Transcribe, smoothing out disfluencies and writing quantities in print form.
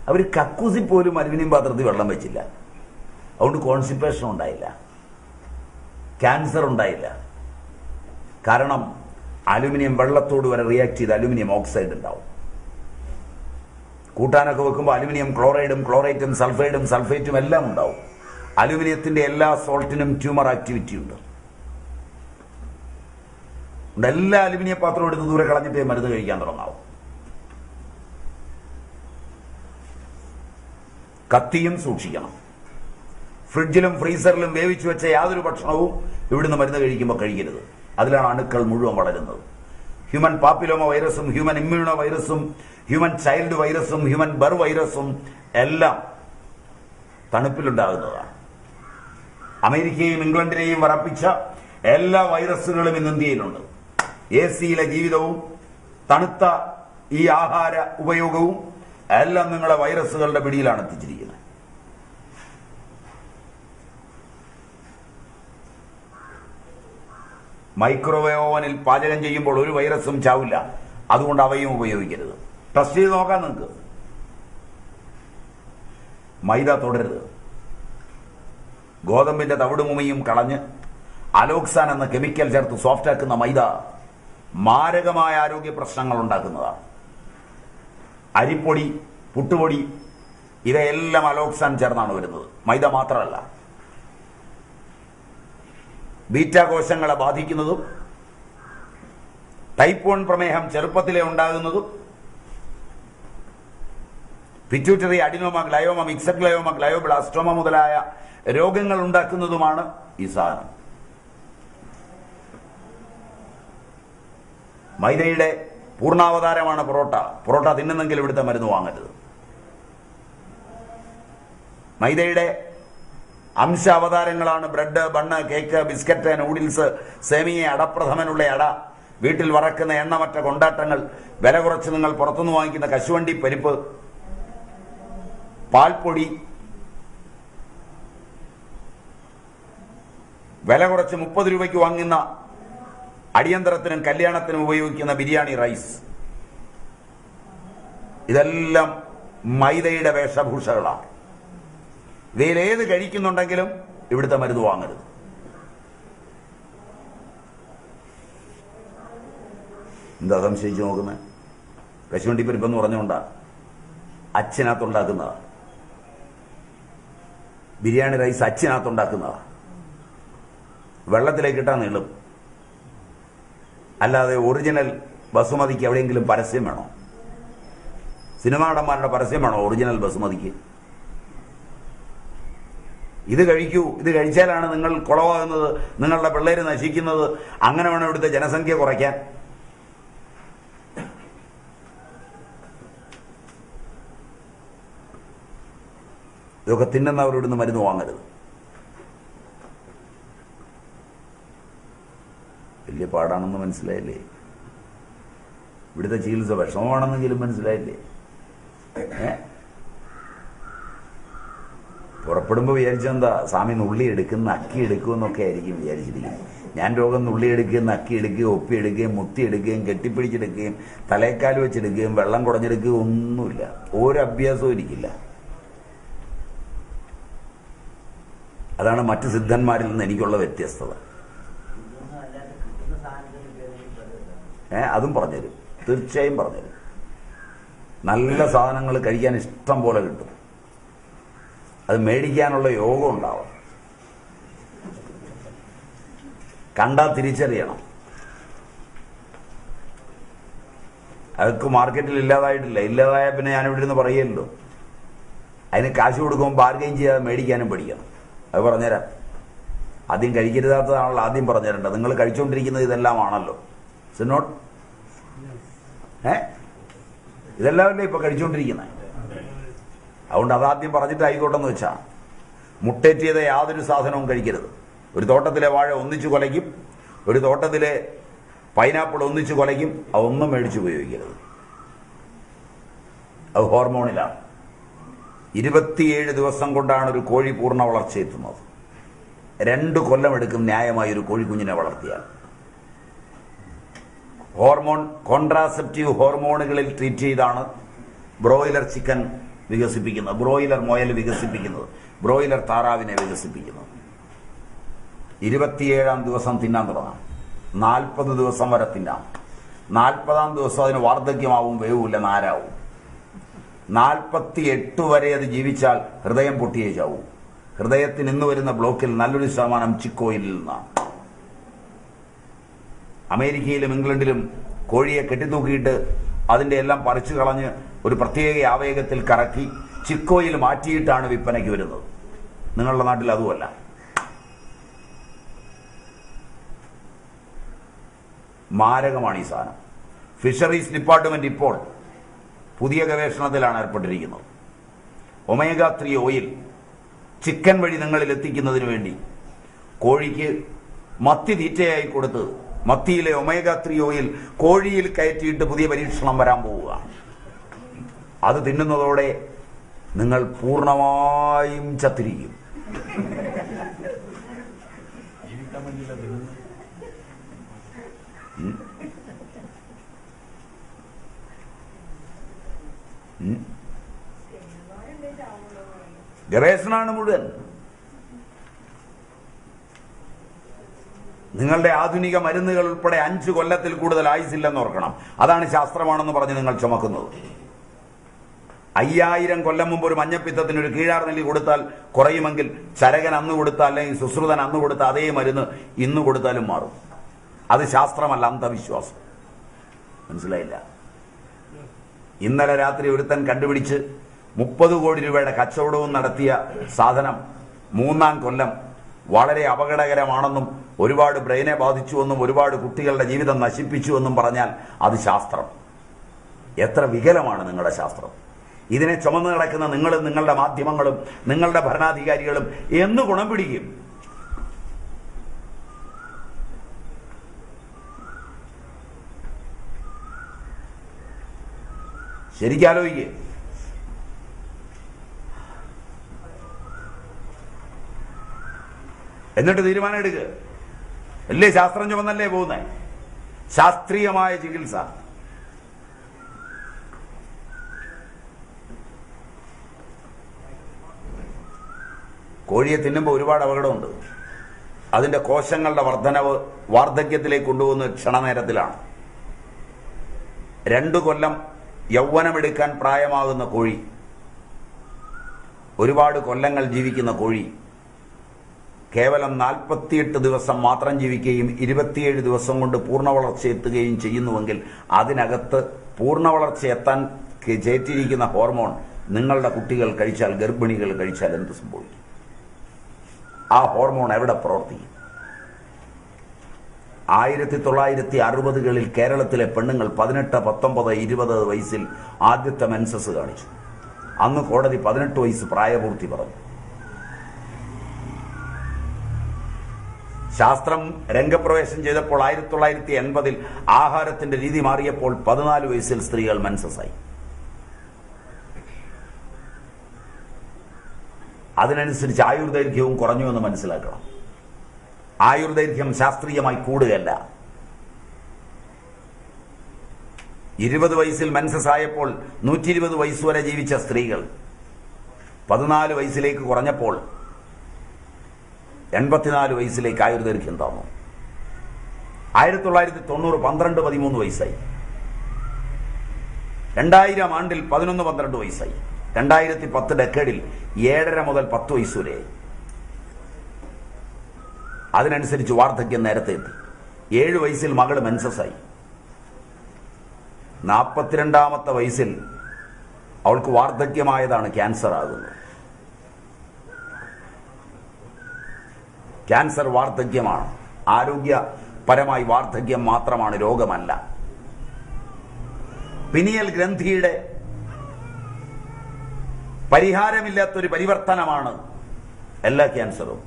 അവർ കക്കൂസി പോലും അലുമിനിയം പാത്രത്തിൽ വെള്ളം വെച്ചില്ല. അതുകൊണ്ട് കോൺസ്റ്റിപ്പേഷൻ ഉണ്ടായില്ല, ക്യാൻസർ ഉണ്ടായില്ല. കാരണം അലുമിനിയം വെള്ളത്തോട് വരെ റിയാക്ട് ചെയ്ത് അലുമിനിയം ഓക്സൈഡ് ഉണ്ടാവും. കൂട്ടാനൊക്കെ വെക്കുമ്പോൾ അലുമിനിയം ക്ലോറൈഡും ക്ലോറൈറ്റും സൾഫൈഡും സൾഫേറ്റും എല്ലാം ഉണ്ടാവും. അലുമിനിയത്തിന്റെ എല്ലാ സോൾട്ടിനും ട്യൂമർ ആക്ടിവിറ്റി ഉണ്ട്. എല്ലാ അലുമിനിയം പാത്രവും എടുത്ത് ദൂരെ കളഞ്ഞിട്ടേ മരുന്ന് കഴിക്കാൻ തുടങ്ങാവും. കത്തിയും സൂക്ഷിക്കണം. ഫ്രിഡ്ജിലും ഫ്രീസറിലും വേവിച്ചു വെച്ച യാതൊരു ഭക്ഷണവും ഇവിടുന്ന് മരുന്ന് കഴിക്കുമ്പോൾ കഴിക്കരുത്. അതിലാണ് അണുക്കൾ മുഴുവൻ വളരുന്നത്. ഹ്യൂമൻ പാപ്പിലോമ വൈറസും ഹ്യൂമൻ ഇമ്മ്യൂണോ വൈറസും ഹ്യൂമൻ ചൈൽഡ് വൈറസും ഹ്യൂമൻ ബർ വൈറസും എല്ലാം തണുപ്പിലുണ്ടാകുന്നതാണ്. അമേരിക്കയും ഇംഗ്ലണ്ടിനെയും വറപ്പിച്ച എല്ലാ വൈറസുകളും ഇന്ന് ഇന്ത്യയിലുണ്ട്. AC-യിലെ ജീവിതവും തണുത്ത ഈ ആഹാര ഉപയോഗവും എല്ലാം നിങ്ങളെ വൈറസുകളുടെ പിടിയിലാണ് എത്തിച്ചിരിക്കുന്നത്. മൈക്രോവേവ് ഓവനിൽ പാചകം ചെയ്യുമ്പോൾ ഒരു വൈറസും ചാവില്ല. അതുകൊണ്ട് അവയും ഉപയോഗിക്കരുത്. ടെസ്റ്റ് ചെയ്ത് നോക്കാൻ നിങ്ങൾക്ക്. മൈദ തൊടരുത്. ഗോതമ്പിന്റെ തവിടുമുമയും കളഞ്ഞ് അലോക്സാൻ എന്ന കെമിക്കൽ ചേർത്ത് സോഫ്റ്റ് ആക്കുന്ന മൈദ മാരകമായ ആരോഗ്യ പ്രശ്നങ്ങൾ ഉണ്ടാക്കുന്നതാണ്. അരിപ്പൊടി, പുട്ടുപൊടി ഇവയെല്ലാം അലോക്സാൻ ചേർന്നാണ് വരുന്നത്. മൈദ മാത്രമല്ല, ബീറ്റ കോശങ്ങളെ ബാധിക്കുന്നതും ടൈപ്പ് 1 പ്രമേഹം ചെറുപ്പത്തിലെ ഉണ്ടാകുന്നതും pituitary adenoma glioma mixed glioma glioblastoma മുതലായ രോഗങ്ങൾ ഉണ്ടാക്കുന്നതുമാണ് ഈ സാധനം. മൈദയുടെ പൂർണ്ണാവതാരമാണ് പൊറോട്ട. പൊറോട്ട തിന്നുന്നെങ്കിൽ ഇവിടുത്തെ മരുന്ന് വാങ്ങരുത്. മൈദയുടെ അംശ അവതാരങ്ങളാണ് bread, bun, cake, biscuit, noodles, സേമിയ, അടപ്രഥമനുള്ള അട, വീട്ടിൽ വറക്കുന്ന എണ്ണമറ്റ കൊണ്ടാട്ടങ്ങൾ, വില കുറച്ച് നിങ്ങൾ പുറത്തുനിന്ന് വാങ്ങിക്കുന്ന കശുവണ്ടി പരിപ്പ്, പാൽപ്പൊടി, വില കുറച്ച് 30 രൂപയ്ക്ക് വാങ്ങുന്ന അടിയന്തരത്തിനും കല്യാണത്തിനും ഉപയോഗിക്കുന്ന ബിരിയാണി റൈസ്, ഇതെല്ലാം മൈദയുടെ വേഷഭൂഷകളാണ്. ഇവയിലേത് കഴിക്കുന്നുണ്ടെങ്കിലും ഇവിടുത്തെ മരുന്ന് വാങ്ങരുത്. എന്താ സംശയിച്ചു നോക്കുന്നത്? കശുവണ്ടി പരിപ്പെന്ന് പറഞ്ഞുകൊണ്ടാ അച്ഛനകത്തുണ്ടാക്കുന്നതാ. ബിരിയാണി റൈസ് അച്ഛനകത്തുണ്ടാക്കുന്നതാ. വെള്ളത്തിലേക്ക് ഇട്ടാൽ നീളും. അല്ലാതെ ഒറിജിനൽ ബസുമതിക്ക് എവിടെയെങ്കിലും പരസ്യം വേണോ? സിനിമാ നടന്മാരുടെ പരസ്യം വേണോ ഒറിജിനൽ ബസുമതിക്ക്? ഇത് കഴിക്കൂ, ഇത് കഴിച്ചാലാണ് നിങ്ങൾ കുളവാകുന്നത്, നിങ്ങളുടെ പിള്ളേര് നശിക്കുന്നത്, അങ്ങനെ വേണം ഇവിടുത്തെ ജനസംഖ്യ കുറയ്ക്കാൻ. ഇതൊക്കെ തിന്നുന്നവരിവിടുന്ന് മരുന്ന് വാങ്ങരുത്. വലിയ പാടാണെന്ന് മനസ്സിലായില്ലേ? ഇവിടുത്തെ ചികിത്സ വിഷമമാണെന്നെങ്കിലും മനസ്സിലായില്ലേ? പുറപ്പെടുമ്പോൾ വിചാരിച്ചെന്താ, സ്വാമി നുള്ളി എടുക്കുന്ന അക്കി എടുക്കുമെന്നൊക്കെ ആയിരിക്കും വിചാരിച്ചിരിക്കുന്നത്. ഞാൻ രോഗം നുള്ളി എടുക്കുകയും നക്കി എടുക്കുകയും ഒപ്പി എടുക്കുകയും മുത്തി എടുക്കുകയും കെട്ടിപ്പിടിച്ചെടുക്കുകയും തലേക്കാൽ വെച്ചെടുക്കുകയും വെള്ളം കുടഞ്ഞെടുക്കുകയും ഒന്നുമില്ല. ഒരു അഭ്യാസവും എനിക്കില്ല. അതാണ് മറ്റ് സിദ്ധന്മാരിൽ നിന്ന് എനിക്കുള്ള വ്യത്യസ്തത. അതും പറഞ്ഞുതരും, തീർച്ചയായും പറഞ്ഞുതരും. നല്ല സാധനങ്ങൾ കഴിക്കാൻ ഇഷ്ടം പോലെ കിട്ടും. അത് മേടിക്കാനുള്ള യോഗം ഉണ്ടാവും. കണ്ടാൽ തിരിച്ചറിയണം. അതൊക്കെ മാർക്കറ്റിൽ ഇല്ലാതായിട്ടില്ല. ഇല്ലാതായ പിന്നെ ഞാനിവിടെ നിന്ന് പറയല്ലോ. അതിന് കാശ് കൊടുക്കുമ്പോൾ ബാർഗെയിൻ ചെയ്യാതെ മേടിക്കാനും പഠിക്കണം. അത് പറഞ്ഞുതരാം. ആദ്യം കഴിക്കരുതാത്തതാണല്ലോ ആദ്യം പറഞ്ഞുതരേണ്ടത്. നിങ്ങൾ കഴിച്ചുകൊണ്ടിരിക്കുന്നത് ഇതെല്ലാം ആണല്ലോ. സിനോട്ട് ഇതെല്ലാമല്ലേ ഇപ്പൊ കഴിച്ചുകൊണ്ടിരിക്കുന്നത്. അതുകൊണ്ട് അതാദ്യം പറഞ്ഞിട്ട് ആയിക്കോട്ടെന്ന് വെച്ചാ, മുട്ടേറ്റിയത് യാതൊരു സാധനവും കഴിക്കരുത്. ഒരു തോട്ടത്തിലെ വാഴ ഒന്നിച്ചു കൊലയ്ക്കും, ഒരു തോട്ടത്തിലെ പൈനാപ്പിൾ ഒന്നിച്ചു കൊലയ്ക്കും. അതൊന്നും മേടിച്ച് ഉപയോഗിക്കരുത്. അത് ഹോർമോണിലാണ്. 27 ദിവസം കൊണ്ടാണ് ഒരു കോഴി പൂർണ്ണ വളർച്ചയെത്തുന്നത്. 2 കൊല്ലം എടുക്കും ന്യായമായി ഒരു കോഴിക്കുഞ്ഞിനെ വളർത്തിയാൽ. ഹോർമോൺ, കോൺട്രാസെപ്റ്റീവ് ഹോർമോണുകളിൽ ട്രീറ്റ് ചെയ്താണ് ബ്രോയിലർ ചിക്കൻ വികസിപ്പിക്കുന്നത്, ബ്രോയിലർ മുയൽ വികസിപ്പിക്കുന്നത്, ബ്രോയിലർ താറാവിനെ വികസിപ്പിക്കുന്നത്. 27-ാം ദിവസം തിന്നാൻ തുടങ്ങാം. 40 ദിവസം വരെ തിന്നാം. 40-ാം ദിവസം അതിന് വാർദ്ധക്യമാവും, വേവില്ല, നാരാവും. 48 വരെ അത് ജീവിച്ചാൽ ഹൃദയം പൊട്ടിയേ ചാവും. ഹൃദയത്തിന് ഇന്ന് വരുന്ന ബ്ലോക്കിൽ നല്ലൊരു ശതമാനം ചിക്കോയിലിൽ നിന്നാണ്. അമേരിക്കയിലും ഇംഗ്ലണ്ടിലും കോഴിയെ കെട്ടിത്തൂക്കിയിട്ട് അതിൻ്റെ എല്ലാം പറിച്ചു കളഞ്ഞ് ഒരു പ്രത്യേക ആവേഗത്തിൽ കറക്കി ചിക്കോയിൽ മാറ്റിയിട്ടാണ് വിൽപ്പനയ്ക്ക് വരുന്നത്. നിങ്ങളുടെ നാട്ടിൽ അതുമല്ല. മാരകമാണ് ഈ സാധനം. ഫിഷറീസ് ഡിപ്പാർട്ട്മെന്റ് ഇപ്പോൾ പുതിയ ഗവേഷണത്തിലാണ് ഏർപ്പെട്ടിരിക്കുന്നത്. ഒമേഗ 3 ഓയിൽ ചിക്കൻ വഴി നിങ്ങളിൽ എത്തിക്കുന്നതിന് വേണ്ടി കോഴിക്ക് മത്തി തീറ്റയായി കൊടുത്ത് മത്തിയിലെ ഒമേഗ 3 ഓയിൽ കോഴിയിൽ കയറ്റിയിട്ട് പുതിയ പരീക്ഷണം വരാൻ പോവുക. അത് തിന്നുന്നതോടെ നിങ്ങൾ പൂർണ്ണമായും ചത്തിരിക്കും. ഗവേഷണമാണ് മുഴുവൻ. നിങ്ങളുടെ ആധുനിക മരുന്നുകൾ ഉൾപ്പെടെ 5 കൊല്ലത്തിൽ കൂടുതൽ ആയുസില്ലെന്ന് ഓർക്കണം. അതാണ് ശാസ്ത്രമാണെന്ന് പറഞ്ഞ് നിങ്ങൾ ചുമക്കുന്നത്. 5000 കൊല്ലം മുമ്പ് ഒരു മഞ്ഞപ്പിത്തത്തിന് ഒരു കീഴാർനെല്ലി കൊടുത്താൽ കുറയുമെങ്കിൽ ചരകൻ അന്ന് കൊടുത്താൽ അല്ലെങ്കിൽ സുശ്രുതൻ അന്ന് കൊടുത്ത അതേ മരുന്ന് ഇന്ന് കൊടുത്താലും മാറും. അത് ശാസ്ത്രമല്ല, അന്ധവിശ്വാസം. മനസ്സിലായില്ല? ഇന്നലെ രാത്രി ഒരുത്തൻ കണ്ടുപിടിച്ച് 30 കോടി രൂപയുടെ കച്ചവടവും നടത്തിയ സാധനം 3-ാം കൊല്ലം വളരെ അപകടകരമാണെന്നും ഒരുപാട് ബ്രെയിനെ ബാധിച്ചുവെന്നും ഒരുപാട് കുട്ടികളുടെ ജീവിതം നശിപ്പിച്ചുവെന്നും പറഞ്ഞാൽ അത് ശാസ്ത്രം. എത്ര വികലമാണ് നിങ്ങളുടെ ശാസ്ത്രം! ഇതിനെ ചുമന്നു കിടക്കുന്ന നിങ്ങളും നിങ്ങളുടെ മാധ്യമങ്ങളും നിങ്ങളുടെ ഭരണാധികാരികളും എന്ന് ഗുണം പിടിക്കും? ശരിക്കാലോചിക്കുക. എന്നിട്ട് തീരുമാനം എടുക്കുക. വലിയ ശാസ്ത്രം ചുമന്നല്ലേ പോകുന്നത്? ശാസ്ത്രീയമായ ചികിത്സ. കോഴിയെ തിന്നുമ്പോൾ ഒരുപാട് അപകടമുണ്ട്. അതിന്റെ കോശങ്ങളുടെ വർധനവ് വാർദ്ധക്യത്തിലേക്ക് കൊണ്ടുപോകുന്ന ക്ഷണനേരത്തിലാണ്. 2 കൊല്ലം യൗവനമെടുക്കാൻ പ്രായമാകുന്ന കോഴി, ഒരുപാട് കൊല്ലങ്ങൾ ജീവിക്കുന്ന കോഴി കേവലം 48 ദിവസം മാത്രം ജീവിക്കുകയും 27 ദിവസം കൊണ്ട് പൂർണ്ണ വളർച്ച എത്തുകയും ചെയ്യുന്നുവെങ്കിൽ അതിനകത്ത് പൂർണ്ണ വളർച്ച എത്താൻ ചേറ്റിരിക്കുന്ന ഹോർമോൺ നിങ്ങളുടെ കുട്ടികൾ കഴിച്ചാൽ, ഗർഭിണികൾ കഴിച്ചാൽ എന്ത് സംഭവിക്കും? ആ ഹോർമോൺ എവിടെ പ്രവർത്തിക്കും? 1960കളിൽ കേരളത്തിലെ പെണ്ണുങ്ങൾ 18, 19, 20 വയസ്സിൽ ആദ്യത്തെ മെൻസസ് കാണിച്ചു. അന്ന് കോടതി 18 വയസ്സ് പ്രായപൂർത്തി പറഞ്ഞു. ശാസ്ത്രം രംഗപ്രവേശം ചെയ്തപ്പോൾ 1980-ൽ ആഹാരത്തിന്റെ രീതി മാറിയപ്പോൾ 14 വയസ്സിൽ സ്ത്രീകൾ മെൻസസായി. അതിനനുസരിച്ച് ആയുർദൈർഘ്യവും കുറഞ്ഞു എന്ന് മനസ്സിലാക്കണം. ആയുർദൈർഘ്യം ശാസ്ത്രീയമായി കൂടുകയല്ല. 20 വയസ്സിൽ മെൻസസ് ആയപ്പോൾ 120 വയസ്സുവരെ ജീവിച്ച സ്ത്രീകൾ 14 വയസ്സിലേക്ക് കുറഞ്ഞപ്പോൾ 84 വയസ്സിലേക്ക് ആയുർദൈർഘ്യം താന്നു. 1990 12, 13 വയസ്സായി. 2000 ആണ്ടിൽ 11, 12 വയസ്സായി. 2010 ഡെക്കേഡിൽ 7.5 മുതൽ 10 വയസ്സ് വരെയായി. അതിനനുസരിച്ച് വാർദ്ധക്യം നേരത്തെ എത്തി. 7 വയസ്സിൽ മകൾ മെൻസസായി. 42ാമത്തെ വയസ്സിൽ അവൾക്ക് വാർദ്ധക്യമായതാണ് ക്യാൻസർ ആകുന്നത്. ക്യാൻസർ വാർദ്ധക്യമാണ്. ആരോഗ്യപരമായി വാർദ്ധക്യം മാത്രമാണ്, രോഗമല്ല. പിനിയൽ ഗ്രന്ഥിയുടെ പരിഹാരമില്ലാത്തൊരു പരിവർത്തനമാണ് എല്ലാ ക്യാൻസറും.